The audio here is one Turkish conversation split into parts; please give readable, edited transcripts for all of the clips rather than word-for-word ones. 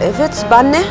Evet, ben ne?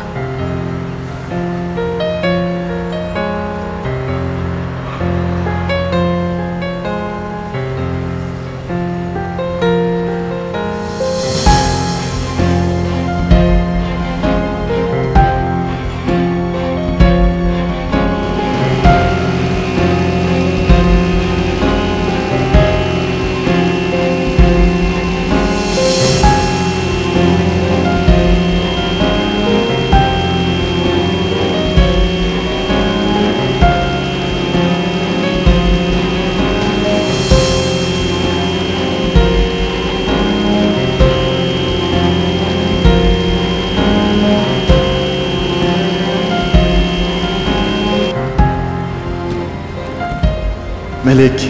Melek,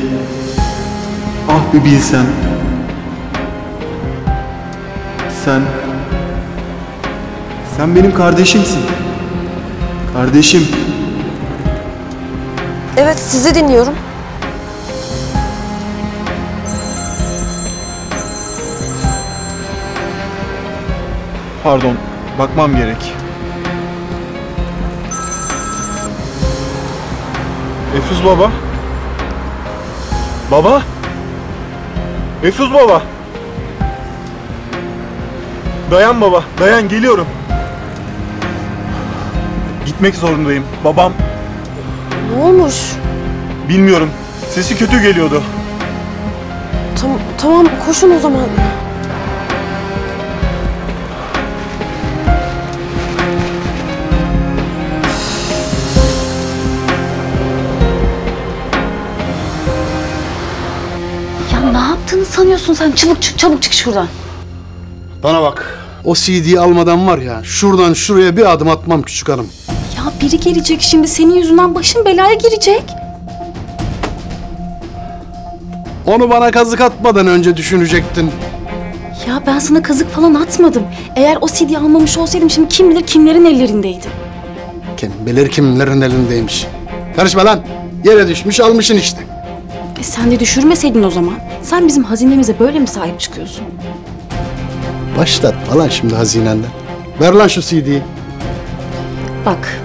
ah bir bilsen. Sen benim kardeşimsin. Kardeşim. Evet, sizi dinliyorum. Pardon, bakmam gerek. Efruz baba. Baba? Efruz baba! Dayan baba, dayan, geliyorum. Gitmek zorundayım. Babam... Ne olmuş? Bilmiyorum. Sesi kötü geliyordu. Tamam, koşun o zaman. Ne yaptığını sanıyorsun sen? Çabuk çık şuradan. Bana bak. O CD'yi almadan var ya, şuradan şuraya bir adım atmam küçük hanım. Ya biri gelecek şimdi, senin yüzünden başın belaya girecek. Onu bana kazık atmadan önce düşünecektin. Ya ben sana kazık falan atmadım. Eğer o CD'yi almamış olsaydım şimdi kim bilir kimlerin ellerindeydi. Kim bilir kimlerin elindeymiş. Karışma lan. Yere düşmüş almışsın işte. Sen de düşürmeseydin o zaman. Sen bizim hazinemize böyle mi sahip çıkıyorsun? Başlatma lan şimdi hazinenden. Ver lan şu CD'yi. Bak,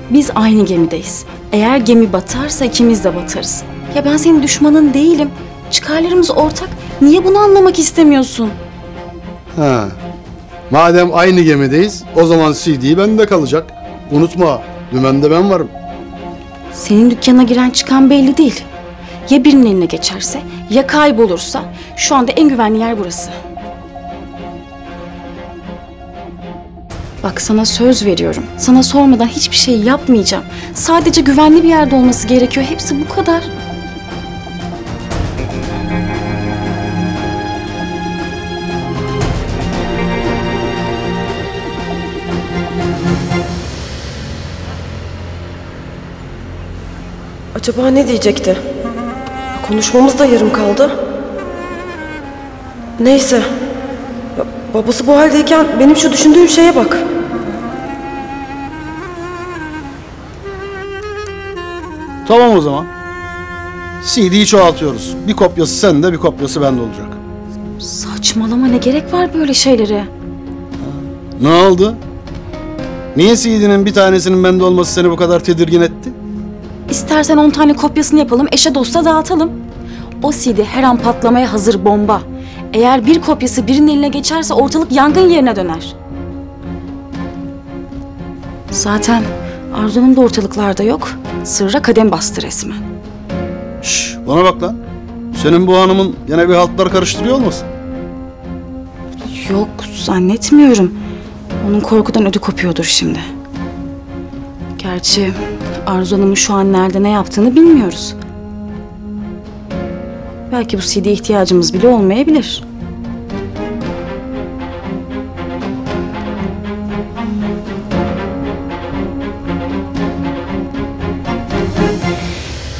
biz aynı gemideyiz. Eğer gemi batarsa ikimiz de batarız. Ya ben senin düşmanın değilim. Çıkarlarımız ortak. Niye bunu anlamak istemiyorsun? Ha. Madem aynı gemideyiz, o zaman CD bende kalacak. Unutma, dümende ben varım. Senin dükkana giren çıkan belli değil. Ya birinin eline geçerse, ya kaybolursa, şu anda en güvenli yer burası. Bak sana söz veriyorum. Sana sormadan hiçbir şey yapmayacağım. Sadece güvenli bir yerde olması gerekiyor. Hepsi bu kadar. Acaba ne diyecekti? Konuşmamız da yarım kaldı. Neyse. Babası bu haldeyken benim şu düşündüğüm şeye bak. Tamam o zaman. CD'yi çoğaltıyoruz. Bir kopyası sende, bir kopyası bende olacak. Saçmalama, ne gerek var böyle şeylere? Ne oldu? Niye CD'nin bir tanesinin bende olması seni bu kadar tedirgin etti? İstersen 10 tane kopyasını yapalım, eşe dosta dağıtalım. O CD her an patlamaya hazır bomba. Eğer bir kopyası birinin eline geçerse ortalık yangın yerine döner. Zaten Arzu'nun da ortalıklarda yok. Sırra kadem bastı resmen. Şşş, bana bak lan. Senin bu hanımın yine bir haltlar karıştırıyor olmasın? Yok, zannetmiyorum. Onun korkudan ödü kopuyordur şimdi. Gerçi Arzu Hanım'ın şu an nerede ne yaptığını bilmiyoruz. Belki bu CD'ye ihtiyacımız bile olmayabilir.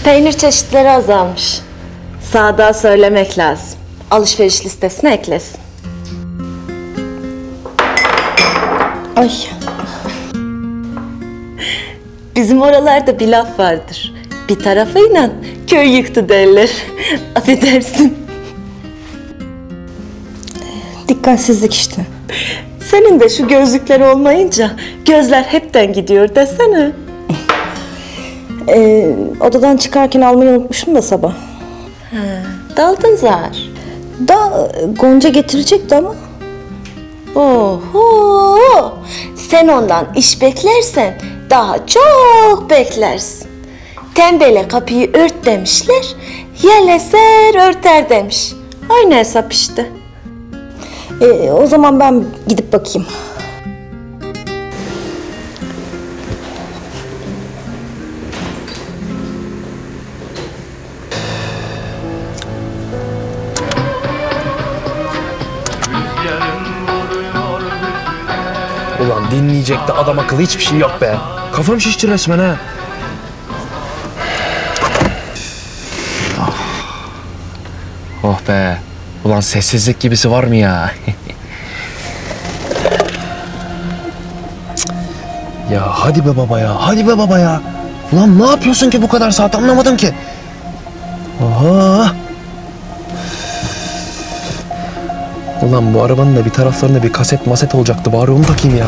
Peynir çeşitleri azalmış. Sağda söylemek lazım. Alışveriş listesine eklesin. Ay. Bizim oralarda bir laf vardır. Bir tarafıyla köy yıktı derler. Affedersin. Dikkatsizlik işte. Senin de şu gözlükleri olmayınca gözler hepten gidiyor desene. Odadan çıkarken almayı unutmuşum da sabah. Daldın zar. Da Gonca getirecekti ama. Oho! Sen ondan iş beklersen daha çok beklersin. Tembele kapıyı ört demişler, yel eser örter demiş. Aynı hesap işte. O zaman ben gidip bakayım. Ulan dinleyecek de adam akıllı hiçbir şey yok be. Kafam şişti resmen ha. Oh be. Ulan sessizlik gibisi var mı ya? Ya hadi be baba ya. Hadi be baba ya. Ulan ne yapıyorsun ki bu kadar saat anlamadım ki. Oha. Ulan bu arabanın da bir taraflarında bir kaset maset olacaktı. Bari onu takayım ya.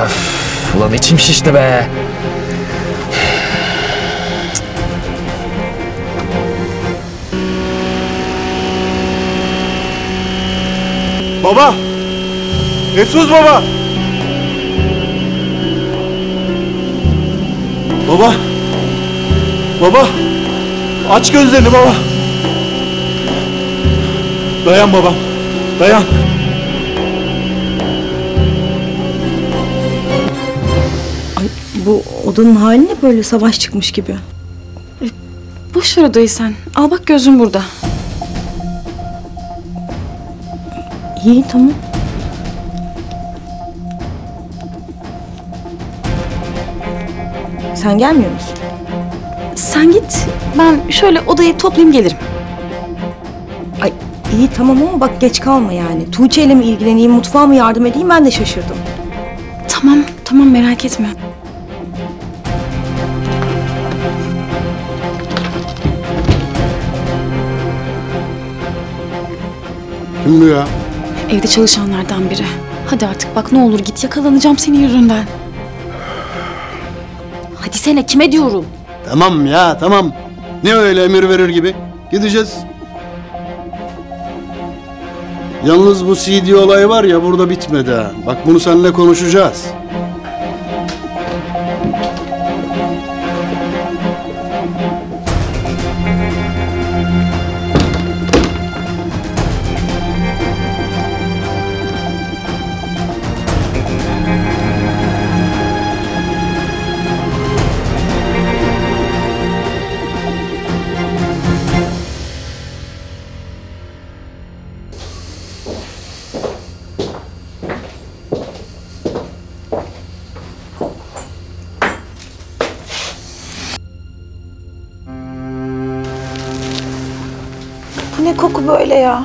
Öf, ulan içim şişti be. Baba! Efsuz baba! Baba! Baba! Aç gözlerini baba! Dayan babam, dayan! Ay, bu odanın hali ne böyle, savaş çıkmış gibi. Boş ver odayı sen. Al bak gözüm burada. İyi, tamam. Sen gelmiyor musun? Sen git. Ben şöyle odayı toplayayım gelirim. Ay iyi tamam ama bak geç kalma yani. Tuğçe ile mi ilgileneyim, mutfağa mı yardım edeyim, ben de şaşırdım. Tamam merak etme. Kim bu ya? Evde çalışanlardan biri. Hadi artık bak ne olur git, yakalanacağım senin yüzünden. Hadi sene, kime diyorum? Tamam ya tamam. Ne öyle emir verir gibi? Gideceğiz. Yalnız bu CD olayı var ya, burada bitmedi ha. Bak bunu seninle konuşacağız. Bu ne koku böyle ya?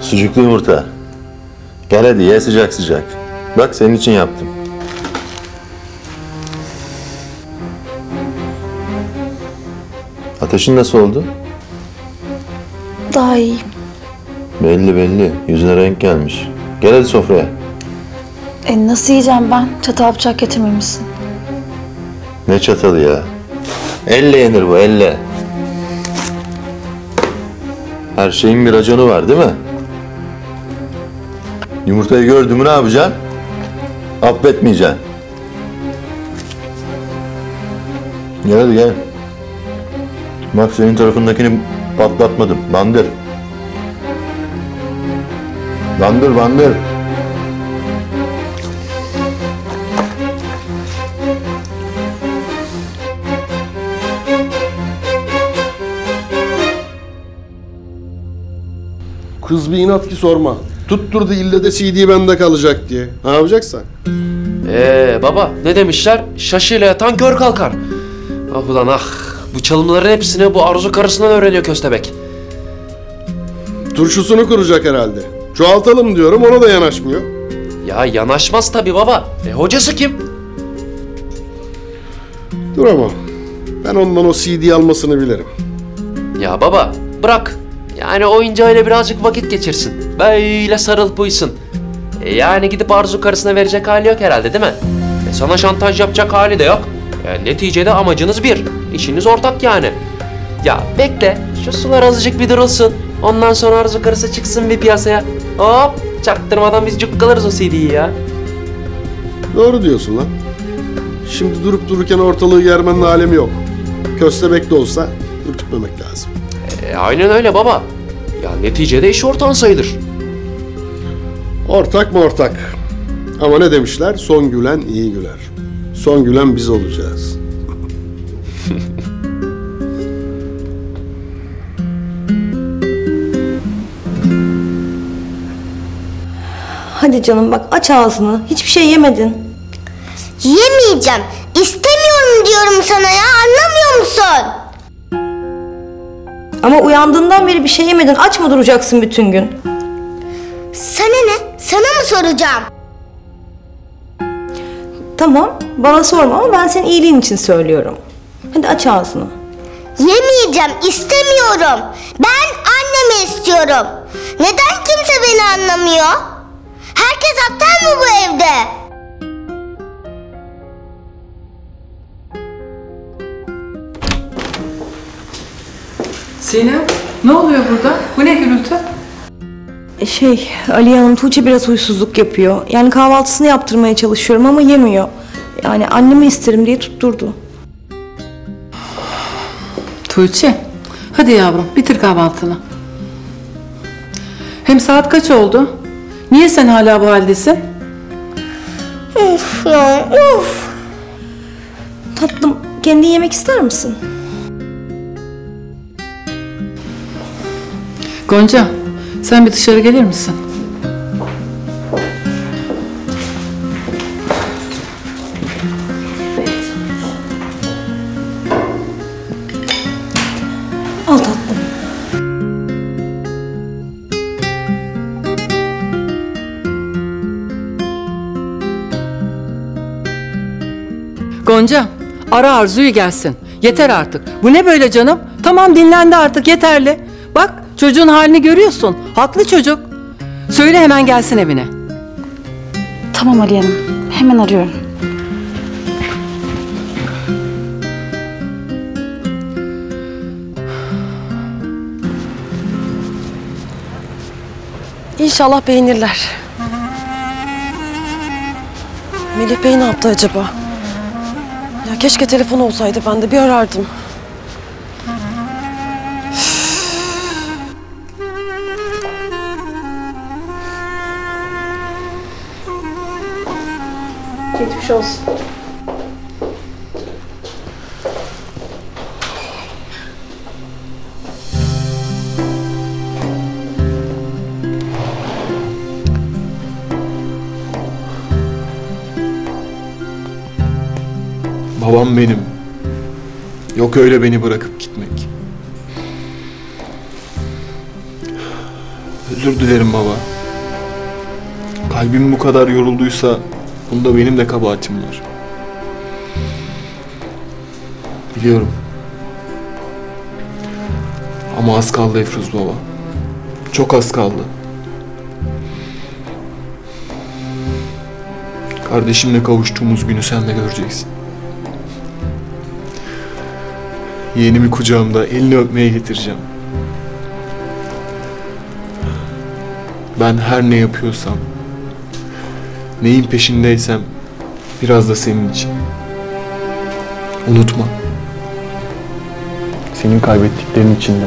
Sucuklu yumurta. Gel hadi ye sıcak sıcak. Bak senin için yaptım. Ateşin nasıl oldu? Daha iyiyim. Belli belli. Yüzüne renk gelmiş. Gel hadi sofraya. Nasıl yiyeceğim ben? Çatal bıçak getirmemişsin. Ne çatalı ya? Elle yenir bu, elle. Her şeyin bir raconu var değil mi? Yumurtayı gördün mü ne yapacaksın? Affetmeyeceksin. Gel hadi gel. Bak senin tarafındakini patlatmadım. Bandır. Bandır, bandır. Kız bir inat ki sorma. Tutturdu ille de CD bende kalacak diye. Ne yapacaksan? Baba ne demişler? Şaşıyla yatan kör kalkar. Ah ulan ah. Bu çalımların hepsini bu Arzu karısından öğreniyor köstebek. Turşusunu kuracak herhalde. Çoğaltalım diyorum, ona da yanaşmıyor. Ya yanaşmaz tabii baba. Hocası kim? Dur ama ben ondan o CD almasını bilirim. Ya baba bırak. Yani oyuncağıyla birazcık vakit geçirsin. Böyle sarıl buysun. Yani gidip Arzu karısına verecek hali yok herhalde değil mi? Sana şantaj yapacak hali de yok. Neticede amacınız bir. İşiniz ortak yani. Ya bekle. Şu sular azıcık bir durulsun. Ondan sonra Arzu karısı çıksın bir piyasaya. Hop çaktırmadan biz cukkalarız o CD'yi ya. Doğru diyorsun lan. Şimdi durup dururken ortalığı germenin alemi yok. Köstebek de olsa ürkütmemek lazım. Aynen öyle baba. Ya neticede iş ortağın sayılır. Ortak mı ortak? Ama ne demişler? Son gülen iyi güler. Son gülen biz olacağız. Hadi canım bak aç ağzını. Hiçbir şey yemedin. Yemeyeceğim. İstemiyorum diyorum sana ya. Anlamıyor musun? Ama uyandığından beri bir şey yemedin. Aç mı duracaksın bütün gün? Sana ne? Sana mı soracağım? Tamam bana sorma ama ben senin iyiliğin için söylüyorum. Hadi aç ağzını. Yemeyeceğim. İstemiyorum. Ben annemi istiyorum. Neden kimse beni anlamıyor? Herkes aptal mı bu evde? Sinem, ne oluyor burada? Bu ne gürültü? Aliye Hanım, Tuğçe biraz huysuzluk yapıyor. Yani kahvaltısını yaptırmaya çalışıyorum ama yemiyor. Yani annemi isterim diye tutturdu. Tuğçe, hadi yavrum bitir kahvaltını. Hem saat kaç oldu? Niye sen hala bu haldesin? Üf ya, üf. Tatlım, kendin yemek ister misin? Gonca, sen bir dışarı gelir misin? Al tatlım. Gonca, ara Arzu'yu gelsin. Yeter artık. Bu ne böyle canım? Tamam dinlendi artık yeterli. Bak çocuğun halini görüyorsun. Haklı çocuk. Söyle hemen gelsin evine. Tamam Aliye Hanım. Hemen arıyorum. İnşallah beğenirler. Melih Bey ne yaptı acaba? Ya keşke telefon olsaydı, ben de bir arardım. Geçmiş olsun. Babam benim. Yok öyle beni bırakıp gitmek. Özür dilerim baba. Kalbim bu kadar yorulduysa bunda benim de kabahatim var. Biliyorum. Ama az kaldı Efruz baba. Çok az kaldı. Kardeşimle kavuştuğumuz günü sen de göreceksin. Yeğenimi kucağımda elini öpmeye getireceğim. Ben her ne yapıyorsam, neyin peşindeysem biraz da senin için. Unutma. Senin kaybettiklerin içinde.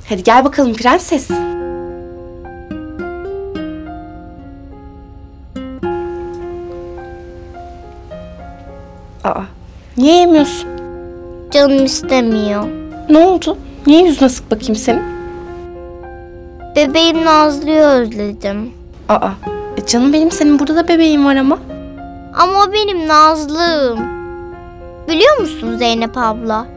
Hadi gel bakalım prenses. Aa, niye yemiyorsun? Canım istemiyor. Ne oldu? Niye yüzüne sık bakayım senin? Bebeğim Nazlı'yı özledim. Aa, canım benim, senin burada da bebeğin var ama. Ama o benim Nazlı'm. Biliyor musun Zeynep abla?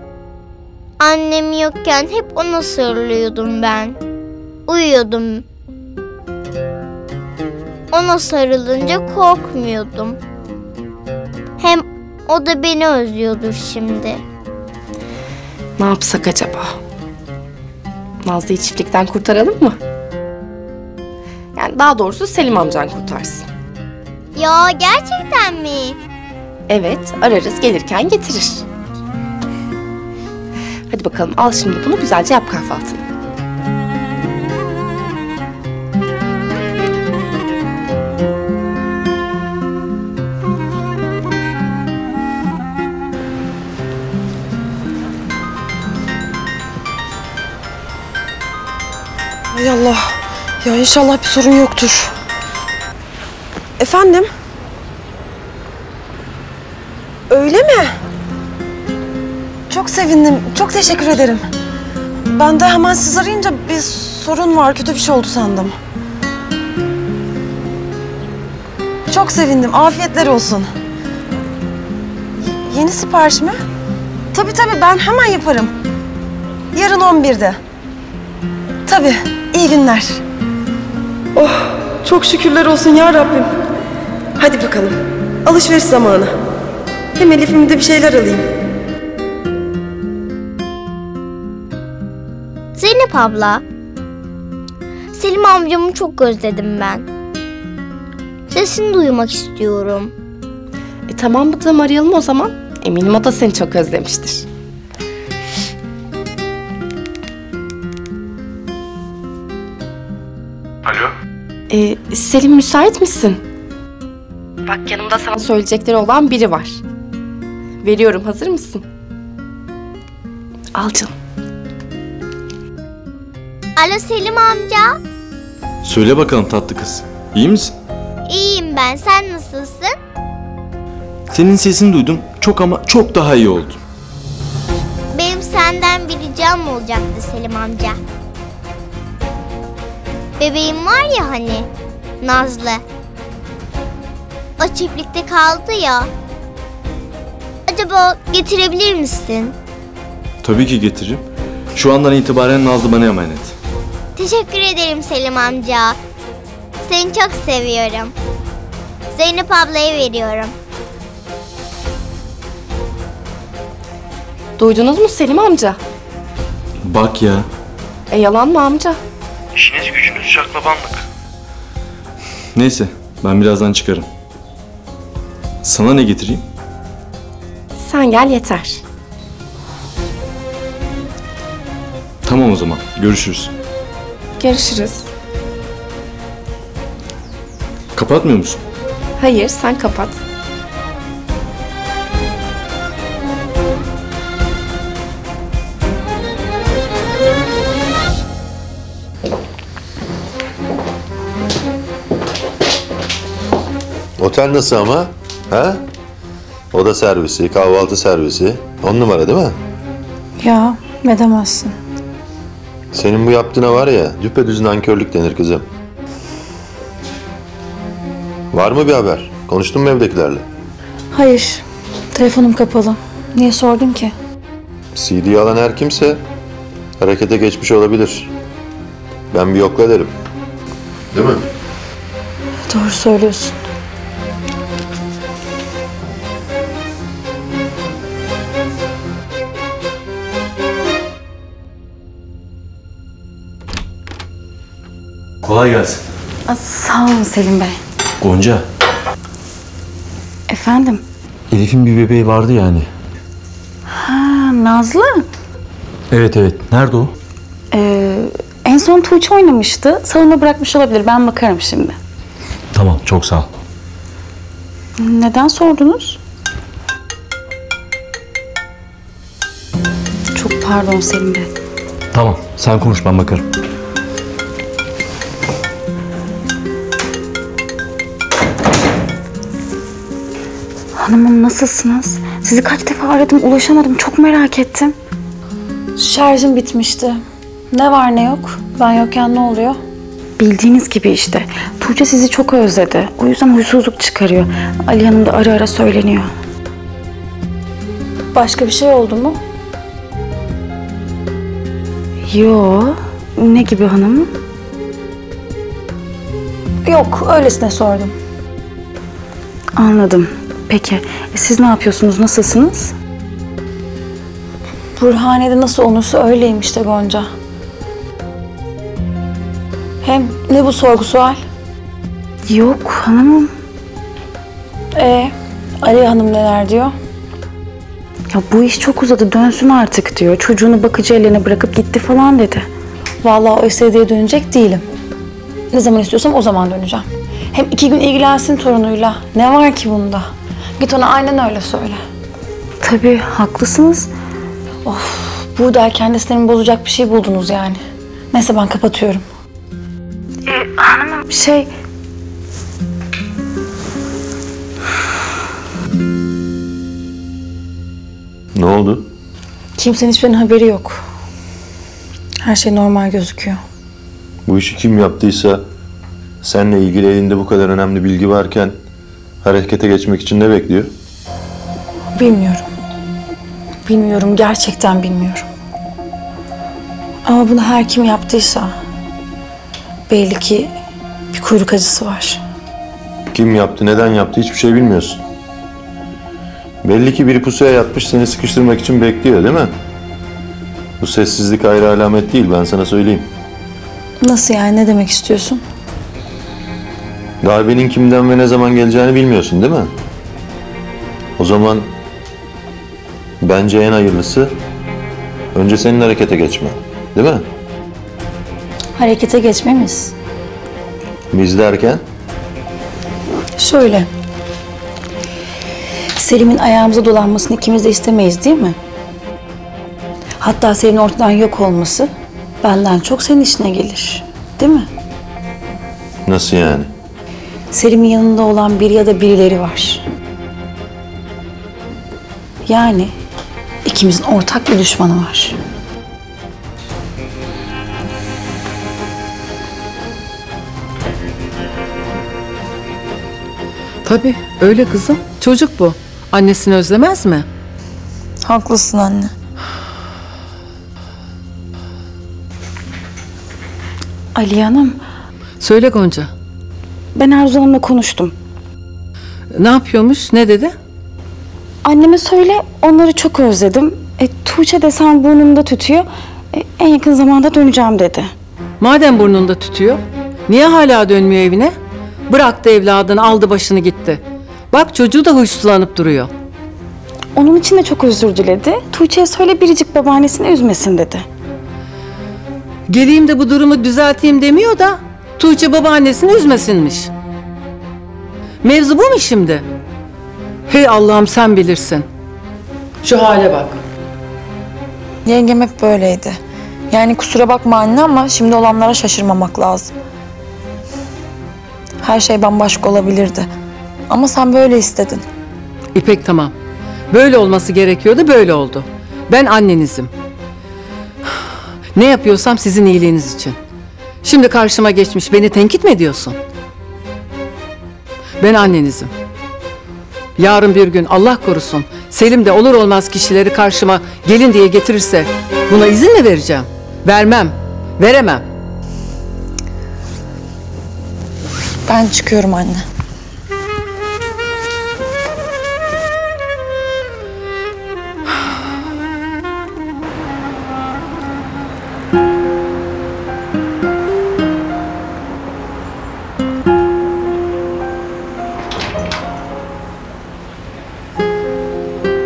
Annem yokken hep ona sarılıyordum ben. Uyuyordum. Ona sarılınca korkmuyordum. Hem o da beni özlüyordur şimdi. Ne yapsak acaba? Nazlı'yı çiftlikten kurtaralım mı? Yani daha doğrusu Selim amcan kurtarsın. Ya gerçekten mi? Evet, ararız, gelirken getirir. Hadi bakalım, al şimdi bunu, güzelce yap kahvaltını. Hay Allah. Ya inşallah bir sorun yoktur. Efendim? Öyle mi? Çok sevindim. Çok teşekkür ederim. Ben de hemen siz arayınca bir sorun var, kötü bir şey oldu sandım. Çok sevindim. Afiyetler olsun. Yeni sipariş mi? Tabii ben hemen yaparım. Yarın 11'de. Tabii. İyi günler. Oh, çok şükürler olsun ya Rabbim. Hadi bakalım. Alışveriş zamanı. Hem Elif'ime de bir şeyler alayım. Zeynep abla. Selim amcamı çok özledim ben. Sesini duymak istiyorum. Tamam Bıdığım, arayalım o zaman. Eminim o da seni çok özlemiştir. Alo? Selim, müsait misin? Bak, yanımda sana söyleyecekleri olan biri var. Veriyorum, hazır mısın? Al canım. Alo Selim amca. Söyle bakalım tatlı kız. İyi misin? İyiyim ben, sen nasılsın? Senin sesini duydum. Çok ama çok daha iyi oldum. Benim senden bir ricam olacaktı Selim amca. Bebeğim var ya hani, Nazlı. O çiftlikte kaldı ya. Acaba getirebilir misin? Tabii ki getiririm. Şu andan itibaren Nazlı bana emanet. Teşekkür ederim Selim amca. Seni çok seviyorum. Zeynep ablaya veriyorum. Duydunuz mu Selim amca? Bak ya. Yalan mı amca? İşiniz gücünüz şaklabanlık. Neyse, ben birazdan çıkarım. Sana ne getireyim? Sen gel yeter. Tamam o zaman, görüşürüz. Görüşürüz. Kapatmıyor musun? Hayır, sen kapat. Otel nasıl ama? Ha? Oda servisi, kahvaltı servisi. 10 numara değil mi? Ya ne demezsin. Senin bu yaptığına var ya, düpedüz nankörlük denir kızım. Var mı bir haber? Konuştun mu evdekilerle? Hayır, telefonum kapalı. Niye sordun ki? CD'yi alan her kimse harekete geçmiş olabilir. Ben bir yokla derim. Değil mi? Doğru söylüyorsun. Kolay gelsin. Sağ olun Selim Bey. Gonca, Efendim? Elif'in bir bebeği vardı yani. Ha, Nazlı. Evet. Nerede o? En son Tuğçe oynamıştı. Salona bırakmış olabilir. Ben bakarım şimdi. Tamam, çok sağ ol. Neden sordunuz? Çok pardon Selim Bey. Tamam, sen konuş, ben bakarım. Hanımım, nasılsınız? Sizi kaç defa aradım, ulaşamadım. Çok merak ettim. Şarjım bitmişti. Ne var ne yok? Ben yokken ne oluyor? bildiğiniz gibi işte. Tuğçe sizi çok özledi. O yüzden huysuzluk çıkarıyor. Ali Hanım da ara ara söyleniyor. Başka bir şey oldu mu? Yo. Ne gibi hanım? Yok, öylesine sordum. Anladım. Peki, siz ne yapıyorsunuz, nasılsınız? Burhane'de nasıl olursa öyleyim işte Gonca. Hem ne bu sorgu sual? Yok hanımım. Ali Hanım neler diyor? Ya bu iş çok uzadı, dönsün artık diyor. Çocuğunu bakıcı ellerine bırakıp gitti falan dedi. Vallahi o istediğe dönecek değilim. Ne zaman istiyorsam o zaman döneceğim. Hem 2 gün ilgilensin torunuyla. Ne var ki bunda? Git ona aynen öyle söyle. Tabii haklısınız. Of, buradayken de sinirimi bozacak bir şey buldunuz yani. Neyse ben kapatıyorum. Hanımım Ne oldu? kimsenin hiçbirinin haberi yok. Her şey normal gözüküyor. Bu işi kim yaptıysa seninle ilgili elinde bu kadar önemli bilgi varken harekete geçmek için ne bekliyor? Bilmiyorum. Bilmiyorum, gerçekten bilmiyorum. Ama bunu her kim yaptıysa belli ki bir kuyruk acısı var. Kim yaptı, neden yaptı hiçbir şey bilmiyorsun. Belli ki biri pusuya yatmış seni sıkıştırmak için bekliyor değil mi? Bu sessizlik ayrı alamet değil, ben sana söyleyeyim. Nasıl yani, ne demek istiyorsun? Darbenin kimden ve ne zaman geleceğini bilmiyorsun değil mi? O zaman bence en hayırlısı önce senin harekete geçmen, değil mi? Harekete geçmemiz. Biz derken? Şöyle. Selim'in ayağımıza dolanmasını ikimiz de istemeyiz değil mi? Hatta Selim'in ortadan yok olması benden çok senin işine gelir. Değil mi? Nasıl yani? Selim'in yanında olan biri ya da birileri var. Yani ikimizin ortak bir düşmanı var. Tabii öyle kızım. Çocuk bu. Annesini özlemez mi? Haklısın anne. Ali Hanım, Söyle Gonca. ben Arzu Hanım'la konuştum. Ne yapıyormuş? Ne dedi? Anneme söyle, onları çok özledim. Tuğçe desen burnumda tütüyor. En yakın zamanda döneceğim dedi. Madem burnunda tütüyor, niye hala dönmüyor evine? Bıraktı evladını, aldı başını gitti. Bak çocuğu da huysuzlanıp duruyor. Onun için de çok özür diledi. Tuğçe'ye söyle biricik babaannesini üzmesin dedi. Geleyim de bu durumu düzelteyim demiyor da Tuğçe babaannesini üzmesinmiş. Mevzu bu mu şimdi? Hey Allah'ım sen bilirsin. Şu hale bak. Yengem hep böyleydi. Yani kusura bakma anne ama şimdi olanlara şaşırmamak lazım. Her şey bambaşka olabilirdi. Ama sen böyle istedin. İpek tamam. Böyle olması gerekiyordu, böyle oldu. Ben annenizim. Ne yapıyorsam sizin iyiliğiniz için. Şimdi karşıma geçmiş beni tenkit mi ediyorsun? Ben annenizim. Yarın bir gün Allah korusun Selim de olur olmaz kişileri karşıma gelin diye getirirse buna izin mi vereceğim? Vermem. Veremem. Ben çıkıyorum anne.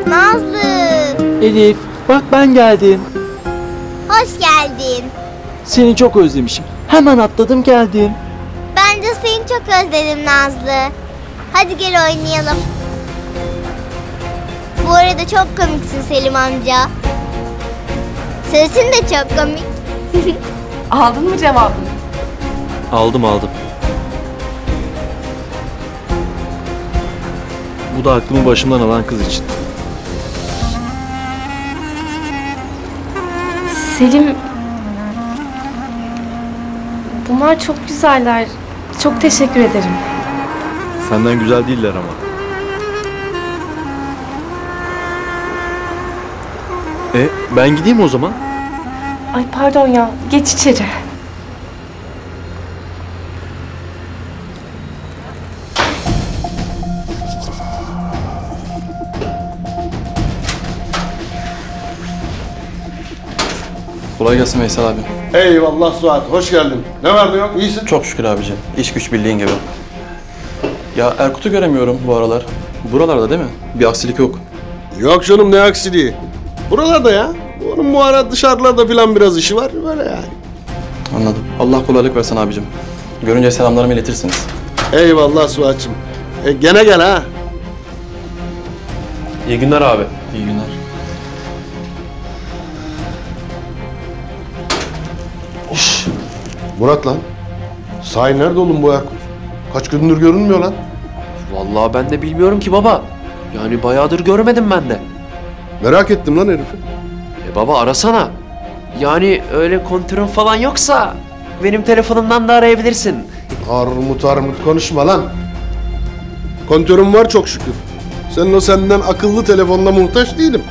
Nazlı, Elif, bak ben geldim. hoş geldin. Seni çok özlemişim. Hemen atladım geldim. Ben de seni çok özledim Nazlı. Hadi gel oynayalım. Bu arada çok komiksin Selim amca. Sesin de çok komik. Aldın mı cevabını? Aldım. Bu da aklımı başımdan alan kız için. Selim, Bunlar çok güzeller. Çok teşekkür ederim. Senden güzel değiller ama. Ben gideyim o zaman. Ay pardon ya. Geç içeri. Kolay gelsin Veysel abi. Eyvallah Suat, hoş geldin. Ne var ne yok, iyisin? Çok şükür abicim. İş güç bildiğin gibi. Ya Erkut'u göremiyorum bu aralar. Buralarda değil mi? Bir aksilik yok. Yok canım, ne aksiliği. Buralarda ya. Onun bu ara dışarılarda falan biraz işi var, böyle yani. Anladım. Allah kolaylık versin abicim. Görünce selamlarımı iletirsiniz. Eyvallah Suat'cığım. Gene gel ha. İyi günler abi. İyi günler. Murat lan. Sahi nerede oğlum bu Erkut? Kaç gündür görünmüyor lan. Vallahi ben de bilmiyorum ki baba. Yani bayağıdır görmedim ben de. Merak ettim lan herifi. Baba arasana. Yani öyle kontürün falan yoksa benim telefonumdan da arayabilirsin. Armut konuşma lan. Kontörüm var çok şükür. Senin o senden akıllı telefonla muhtaç değilim.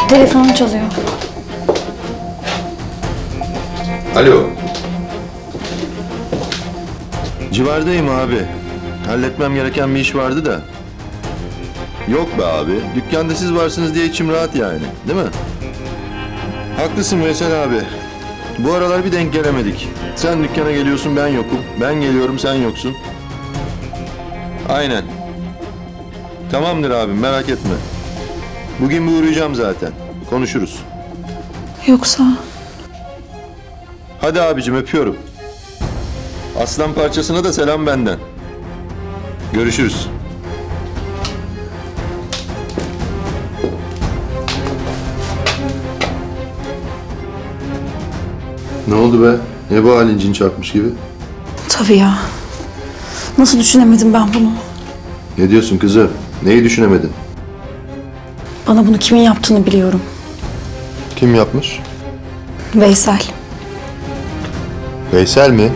Telefonum çalıyor. Alo. Civardayım abi. Halletmem gereken bir iş vardı da. Yok be abi. Dükkanda siz varsınız diye içim rahat yani. Değil mi? Haklısın Veysel abi. Bu aralar bir denk gelemedik. Sen dükkana geliyorsun, ben yokum. Ben geliyorum, sen yoksun. Aynen. Tamamdır abim, merak etme. Bugün bir uğrayacağım zaten. Konuşuruz. Yoksa... Hadi abicim, öpüyorum. Aslan parçasına da selam benden. Görüşürüz. Ne oldu be? Ne bu halin, cin çarpmış gibi? Tabii ya. Nasıl düşünemedim ben bunu? Ne diyorsun kızım? Neyi düşünemedin? Bana bunu kimin yaptığını biliyorum. Kim yapmış? Veysel. Veysel mi?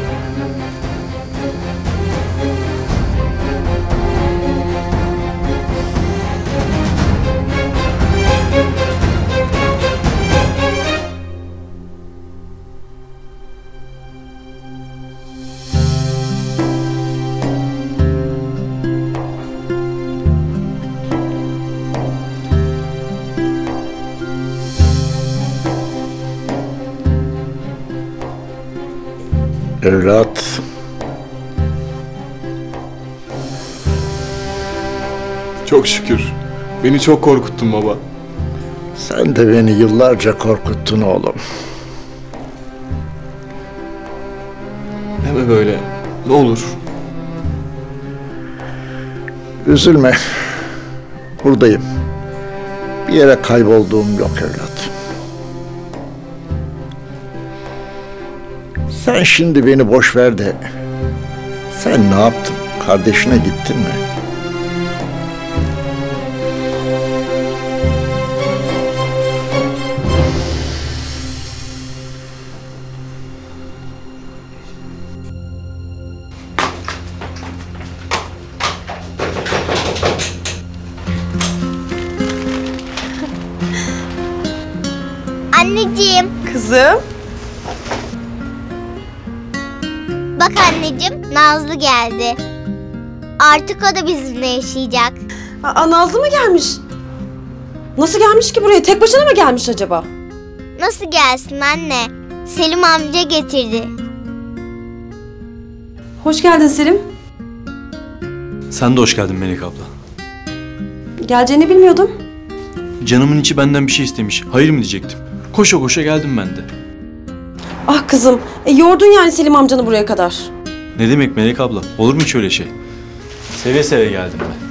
Evlat. Çok şükür. Beni çok korkuttun baba. Sen de beni yıllarca korkuttun oğlum. Deme böyle. Ne olur. Üzülme. Buradayım. Bir yere kaybolduğum yok evlat. Sen şimdi beni boş ver de sen ne yaptın? Kardeşine gittin mi? Anneciğim. Kızım. Bak anneciğim, Nazlı geldi. Artık o da bizimle yaşayacak. Aa, Nazlı mı gelmiş? Nasıl gelmiş ki buraya? Tek başına mı gelmiş acaba? Nasıl gelsin anne? Selim amca getirdi. Hoş geldin Selim. Sen de hoş geldin Melek abla. Geleceğini bilmiyordum. Canımın içi benden bir şey istemiş. Hayır mı diyecektim. Koşa koşa geldim ben de. Ah kızım, yordun yani Selim amcanı buraya kadar. Ne demek Melek abla? Olur mu hiç öyle şey? Seve seve geldim ben.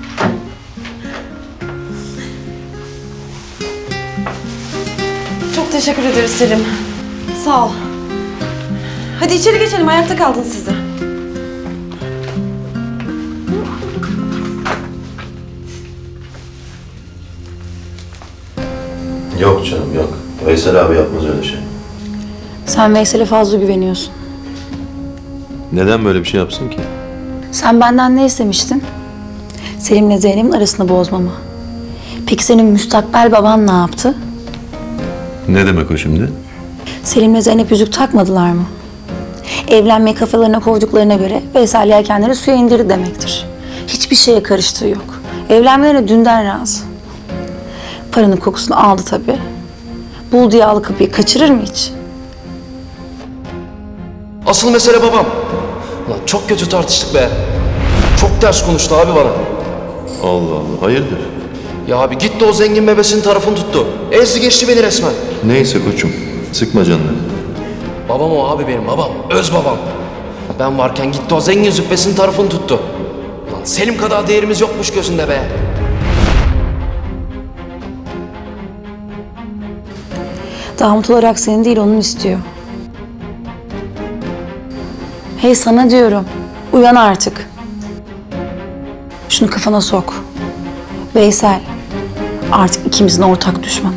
Çok teşekkür ederiz Selim. Sağ ol. Hadi içeri geçelim. Ayakta kaldın siz de. Yok canım yok. Veysel abi yapmaz öyle şey. Sen Veysel'e fazla güveniyorsun. Neden böyle bir şey yapsın ki? Sen benden ne istemiştin? Selim'le Zeynep'in arasını bozmamı. Peki senin müstakbel baban ne yaptı? Ne demek o şimdi? Selim'le Zeynep yüzük takmadılar mı? Evlenmeyi kafalarına koyduklarına göre Veysel yelkenleri suya indirdi demektir. Hiçbir şeye karıştığı yok. Evlenmelerine dünden razı. Paranın kokusunu aldı tabii. Bulduğu yağlı kapıyı kaçırır mı hiç? Asıl mesele babam. Lan çok kötü tartıştık be. Çok ters konuştu abi bana. Allah Allah, hayırdır? Ya abi gitti o zengin bebesinin tarafını tuttu. Ezdi geçti beni resmen. Neyse koçum, sıkma canını. Babam o abi benim babam. Öz babam. Ben varken gitti o zengin züppesinin tarafını tuttu. Lan Selim kadar değerimiz yokmuş gözünde be. Damat olarak seni değil onun istiyor. Hey sana diyorum. Uyan artık. Şunu kafana sok. Veysel artık ikimizin ortak düşmanı.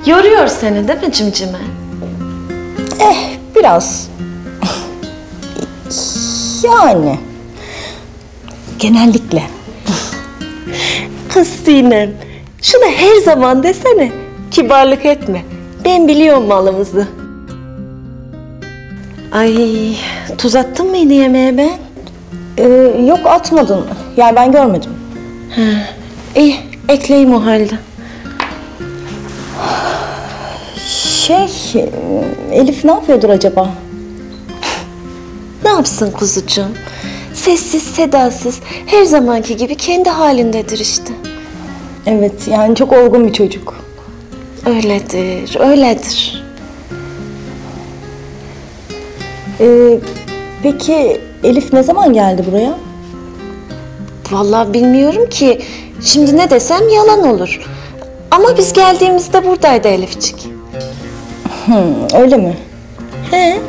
Yoruyor seni değil mi cimcime? Biraz. Yani. Genellikle. Kız Sinem, şunu her zaman desene. Kibarlık etme. Ben biliyorum malımızı. Ay, tuz attın mıydı yemeğe ben? Yok atmadın. Yani ben görmedim. İyi, ekleyeyim o halde. Elif ne yapıyordur acaba? Ne yapsın kuzucuğum? Sessiz, sedasız, her zamanki gibi kendi halindedir işte. Evet, yani çok olgun bir çocuk. Öyledir, öyledir. Peki Elif ne zaman geldi buraya? Vallahi bilmiyorum ki. Şimdi ne desem yalan olur. Ama biz geldiğimizde buradaydı Elifcik. Öyle mi? He.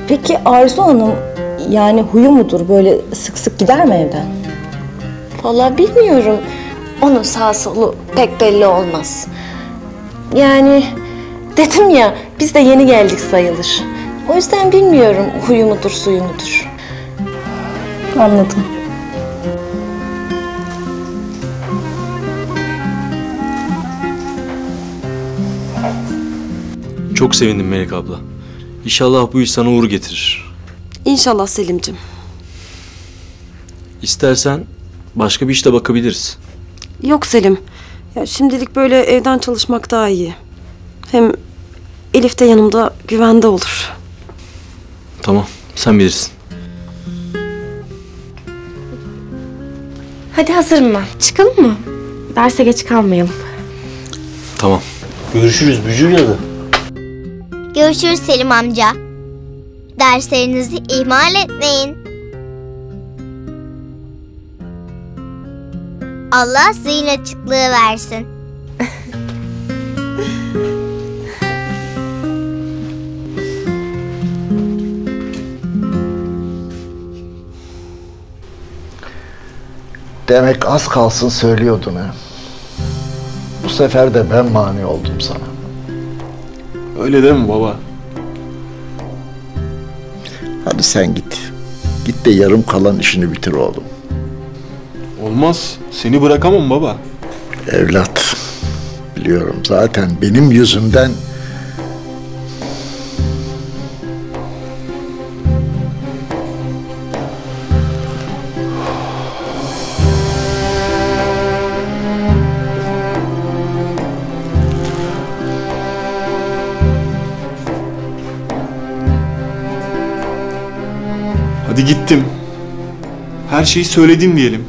Peki Arzu Hanım, yani huyu mudur? Böyle sık sık gider mi evden? Vallahi bilmiyorum. Onun sağ solu pek belli olmaz. Yani dedim ya, biz de yeni geldik sayılır. O yüzden bilmiyorum huyu mudur, suyu mudur. Anladım. Çok sevindim Melek abla. İnşallah bu iş sana uğur getirir. İnşallah Selim'cim. İstersen başka bir işte bakabiliriz. Yok Selim. Ya şimdilik böyle evden çalışmak daha iyi. Hem Elif de yanımda güvende olur. Tamam, sen bilirsin. Hadi hazırım ben. Çıkalım mı? Derse geç kalmayalım. Tamam. Görüşürüz Bücür yazı. Görüşürüz Selim amca. Derslerinizi ihmal etmeyin. Allah zihin açıklığı versin. Demek az kalsın söylüyordun ha. Bu sefer de ben mani oldum sana. Öyle deme baba. Hadi sen git. Git de yarım kalan işini bitir oğlum. Olmaz. Seni bırakamam baba. Evlat, biliyorum zaten benim yüzümden... Hadi gittim. Her şeyi söyledim diyelim.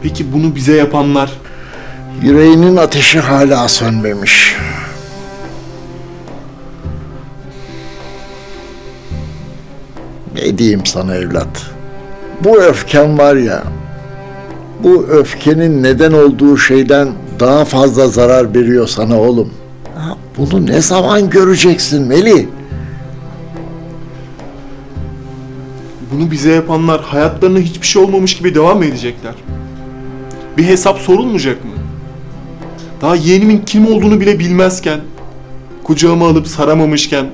Peki bunu bize yapanlar? Yüreğinin ateşi hala sönmemiş. Ne diyeyim sana evlat? Bu öfken var ya, bu öfkenin neden olduğu şeyden daha fazla zarar veriyor sana oğlum. Bunu ne zaman göreceksin Melih? Bunu bize yapanlar hayatlarına hiçbir şey olmamış gibi devam mı edecekler? Bir hesap sorulmayacak mı? Daha yeğenimin kim olduğunu bile bilmezken, kucağıma alıp saramamışken,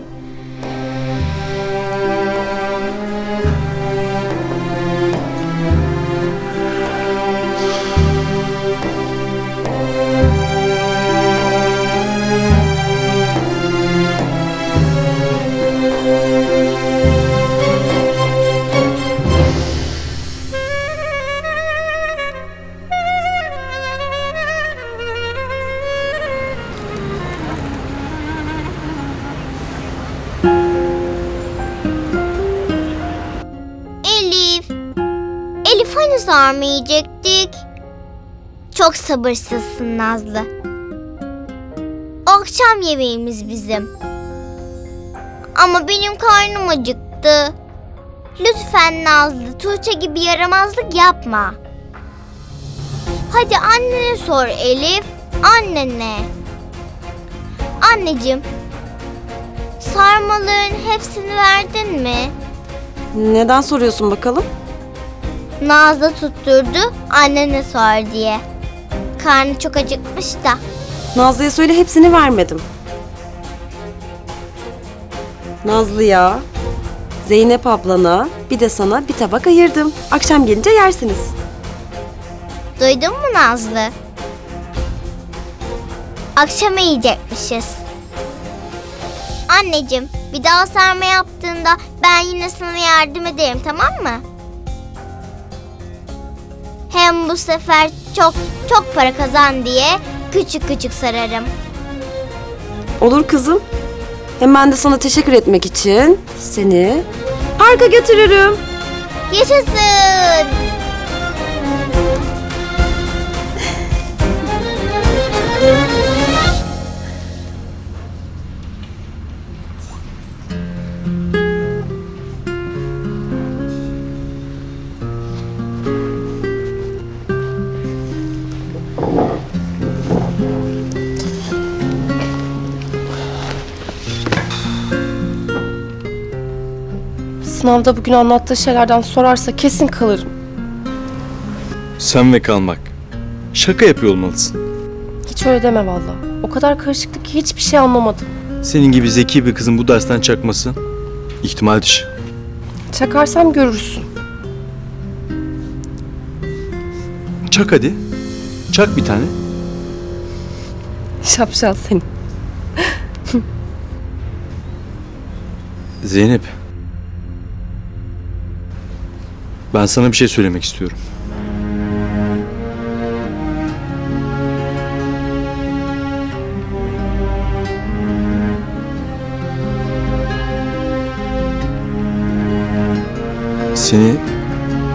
Elif hani sarmayacaktık? Çok sabırsızsın Nazlı. Akşam yemeğimiz bizim. Ama benim karnım acıktı. Lütfen Nazlı, Tuğçe gibi yaramazlık yapma. Hadi annene sor Elif, annene. Anneciğim, sarmaların hepsini verdin mi? Neden soruyorsun bakalım? Nazlı tutturdu, annene sor diye. Karnı çok acıkmış da. Nazlı'ya söyle hepsini vermedim. Nazlı'ya, Zeynep ablana, bir de sana bir tabak ayırdım. Akşam gelince yersiniz. Duydun mu Nazlı? Akşam yiyecekmişiz. Anneciğim, bir daha sarma yaptığında ben yine sana yardım ederim, tamam mı? Hem bu sefer çok para kazan diye küçük küçük sararım. Olur kızım. Hem ben de sana teşekkür etmek için seni parka götürürüm. Yaşasın! Sınavda bugün anlattığı şeylerden sorarsa kesin kalırım. Sen ve kalmak. Şaka yapıyor olmalısın. Hiç öyle deme valla. O kadar karışıklık ki hiçbir şey anlamadım. Senin gibi zeki bir kızın bu dersten çakması ihtimal dışı. Çakarsam görürsün. Çak hadi. Çak bir tane. Şapşal seni. Zeynep. Ben sana bir şey söylemek istiyorum. Seni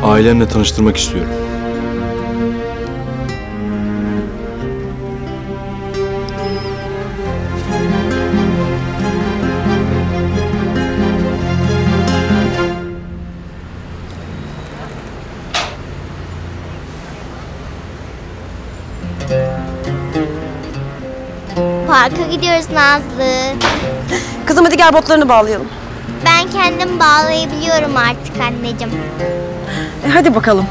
ailemle tanıştırmak istiyorum. Parka gidiyoruz Nazlı. Kızım hadi gel botlarını bağlayalım. Ben kendim bağlayabiliyorum artık anneciğim. Hadi bakalım.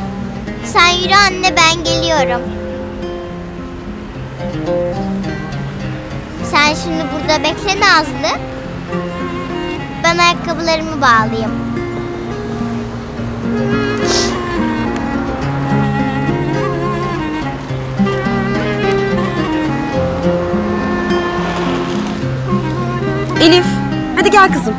Sen yürü anne, ben geliyorum. Sen şimdi burada bekle Nazlı. Ben ayakkabılarımı bağlayayım. Elif, hadi gel kızım.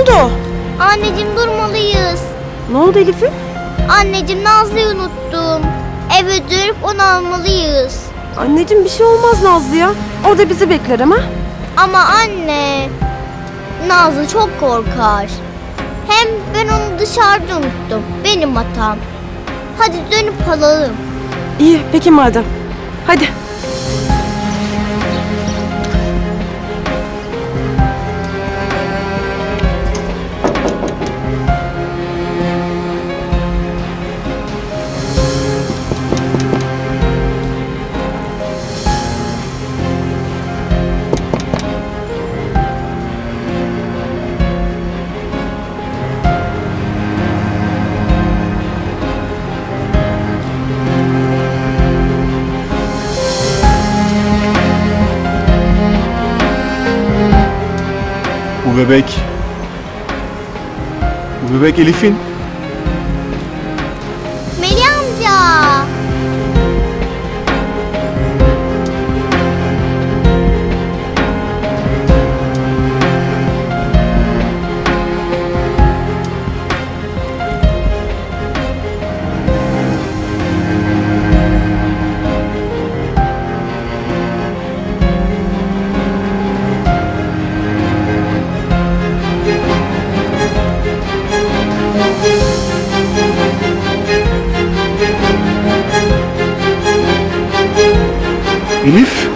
oldu? Anneciğim durmalıyız. Ne oldu Elif'im? Anneciğim Nazlı'yı unuttum. Eve dönüp onu almalıyız. Anneciğim bir şey olmaz Nazlı'ya. Orada bizi bekler ama. Ama anne, Nazlı çok korkar. Hem ben onu dışarıda unuttum. Benim hatam. Hadi dönüp alalım. İyi peki madem. Hadi. Bu bebek... Bu bebek Elif'in. Melih amca. Elif?